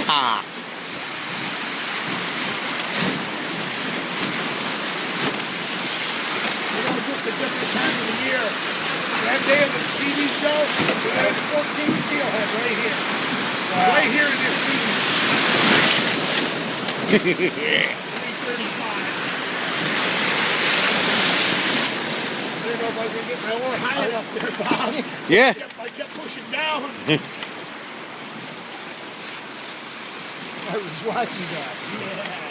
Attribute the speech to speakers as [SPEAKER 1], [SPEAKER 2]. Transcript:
[SPEAKER 1] Ha!
[SPEAKER 2] You know, just a different time of the year. That day of the TV show, we had 14 steelhead right here. Wow. Right here in this season. 335. I don't know if I can get my oar high enough there, Bob.
[SPEAKER 1] Yeah.
[SPEAKER 2] I kept pushing down.
[SPEAKER 3] I was watching that.
[SPEAKER 2] Yeah.